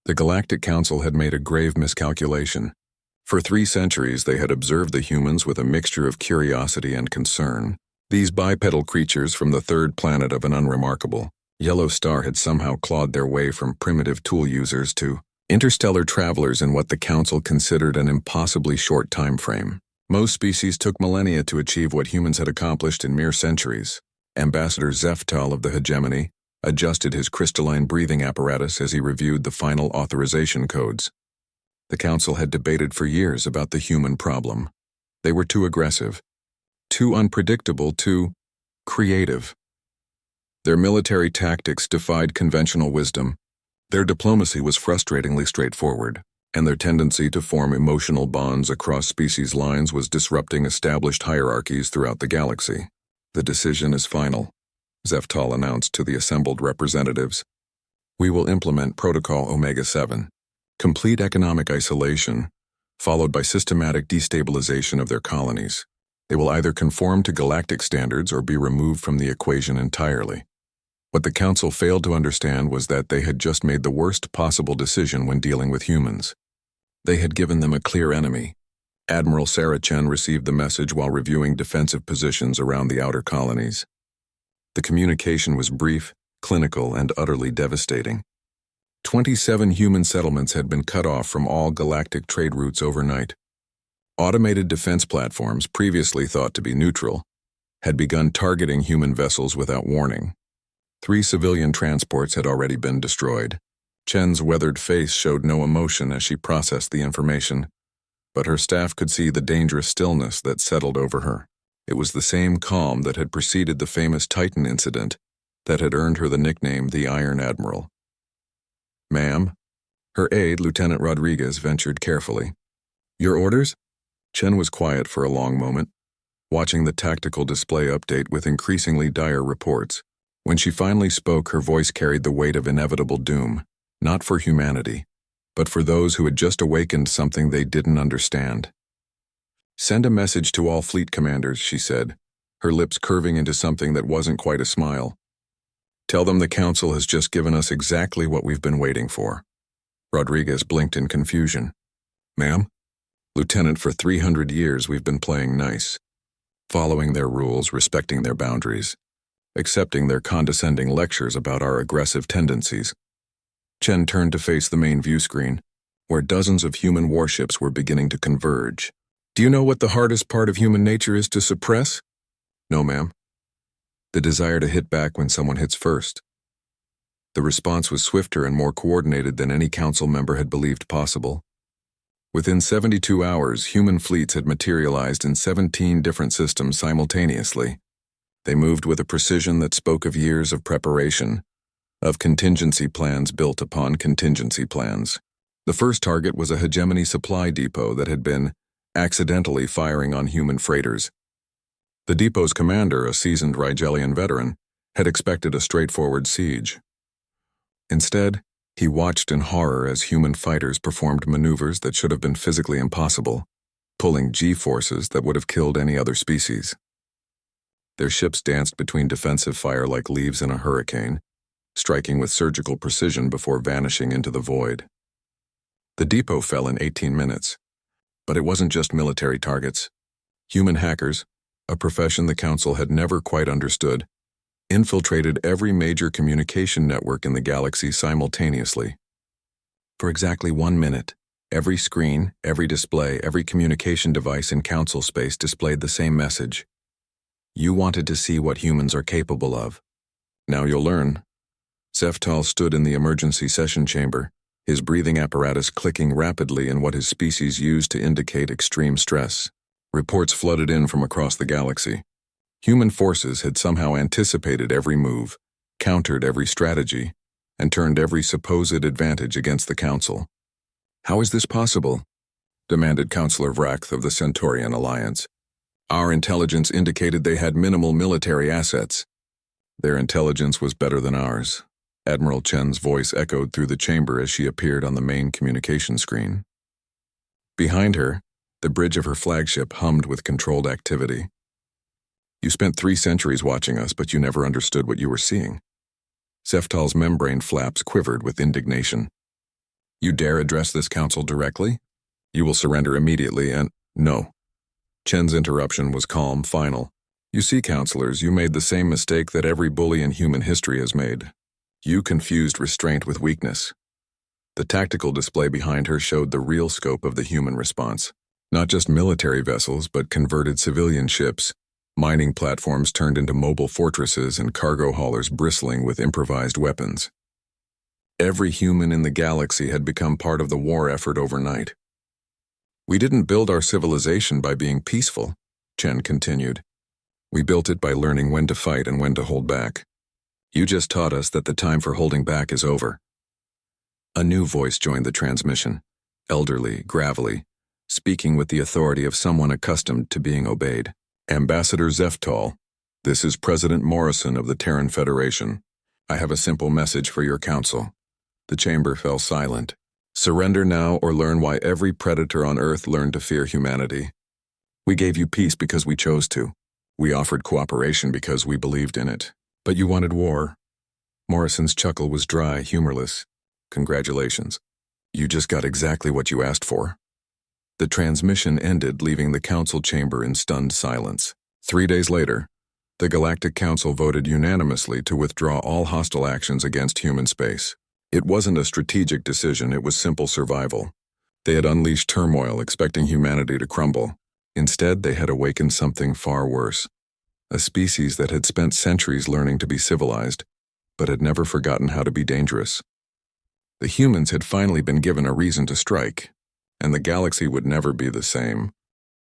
The Galactic Council had made a grave miscalculation. For 3 centuries they had observed the humans with a mixture of curiosity and concern. These bipedal creatures from the third planet of an unremarkable yellow star had somehow clawed their way from primitive tool users to interstellar travelers in what the Council considered an impossibly short time frame. Most species took millennia to achieve what humans had accomplished in mere centuries. Ambassador Zeftal of the Hegemony adjusted his crystalline breathing apparatus as he reviewed the final authorization codes. The Council had debated for years about the human problem. They were too aggressive, too unpredictable, too creative. Their military tactics defied conventional wisdom. Their diplomacy was frustratingly straightforward, and their tendency to form emotional bonds across species lines was disrupting established hierarchies throughout the galaxy. The decision is final, Zeftal announced to the assembled representatives. We will implement Protocol Omega-7, complete economic isolation, followed by systematic destabilization of their colonies. They will either conform to galactic standards or be removed from the equation entirely. What the Council failed to understand was that they had just made the worst possible decision when dealing with humans. They had given them a clear enemy. Admiral Sarah Chen received the message while reviewing defensive positions around the outer colonies. The communication was brief, clinical, and utterly devastating. 27 human settlements had been cut off from all galactic trade routes overnight. Automated defense platforms, previously thought to be neutral, had begun targeting human vessels without warning. 3 civilian transports had already been destroyed. Chen's weathered face showed no emotion as she processed the information, but her staff could see the dangerous stillness that settled over her. It was the same calm that had preceded the famous Titan incident that had earned her the nickname the Iron Admiral. Ma'am? Her aide, Lieutenant Rodriguez, ventured carefully. Your orders? Chen was quiet for a long moment, watching the tactical display update with increasingly dire reports. When she finally spoke, her voice carried the weight of inevitable doom, not for humanity, but for those who had just awakened something they didn't understand. Send a message to all fleet commanders, she said, her lips curving into something that wasn't quite a smile. Tell them the Council has just given us exactly what we've been waiting for. Rodriguez blinked in confusion. Ma'am? Lieutenant, for 300 years we've been playing nice, following their rules, respecting their boundaries, accepting their condescending lectures about our aggressive tendencies. Chen turned to face the main view screen, where dozens of human warships were beginning to converge. Do you know what the hardest part of human nature is to suppress? No, ma'am. The desire to hit back when someone hits first. The response was swifter and more coordinated than any council member had believed possible. Within 72 hours, human fleets had materialized in 17 different systems simultaneously. They moved with a precision that spoke of years of preparation, of contingency plans built upon contingency plans. The first target was a hegemony supply depot that had been accidentally firing on human freighters. The depot's commander, a seasoned Rigelian veteran, had expected a straightforward siege. Instead, he watched in horror as human fighters performed maneuvers that should have been physically impossible, pulling G-forces that would have killed any other species. Their ships danced between defensive fire like leaves in a hurricane, striking with surgical precision before vanishing into the void. The depot fell in 18 minutes. But it wasn't just military targets. Human hackers, a profession the Council had never quite understood, infiltrated every major communication network in the galaxy simultaneously. For exactly 1 minute, every screen, every display, every communication device in Council space displayed the same message. You wanted to see what humans are capable of. Now you'll learn. Zeftal stood in the emergency session chamber, his breathing apparatus clicking rapidly in what his species used to indicate extreme stress. Reports flooded in from across the galaxy. Human forces had somehow anticipated every move, countered every strategy, and turned every supposed advantage against the Council. How is this possible? Demanded Councillor Vrath of the Centaurian Alliance. Our intelligence indicated they had minimal military assets. Their intelligence was better than ours. Admiral Chen's voice echoed through the chamber as she appeared on the main communication screen. Behind her, the bridge of her flagship hummed with controlled activity. You spent 3 centuries watching us, but you never understood what you were seeing. Zeftal's membrane flaps quivered with indignation. You dare address this council directly? You will surrender immediately and— No. Chen's interruption was calm, final. You see, counselors, you made the same mistake that every bully in human history has made. You confused restraint with weakness. The tactical display behind her showed the real scope of the human response. Not just military vessels, but converted civilian ships, mining platforms turned into mobile fortresses, and cargo haulers bristling with improvised weapons. Every human in the galaxy had become part of the war effort overnight. We didn't build our civilization by being peaceful, Chen continued. We built it by learning when to fight and when to hold back. You just taught us that the time for holding back is over. A new voice joined the transmission, elderly, gravelly, speaking with the authority of someone accustomed to being obeyed. Ambassador Zeftal, this is President Morrison of the Terran Federation. I have a simple message for your council. The chamber fell silent. Surrender now or learn why every predator on Earth learned to fear humanity. We gave you peace because we chose to. We offered cooperation because we believed in it. But you wanted war. Morrison's chuckle was dry, humorless. Congratulations. You just got exactly what you asked for. The transmission ended, leaving the council chamber in stunned silence. 3 days later, the Galactic Council voted unanimously to withdraw all hostile actions against human space. It wasn't a strategic decision, it was simple survival. They had unleashed turmoil, expecting humanity to crumble. Instead, they had awakened something far worse. A species that had spent centuries learning to be civilized, but had never forgotten how to be dangerous. The humans had finally been given a reason to strike, and the galaxy would never be the same.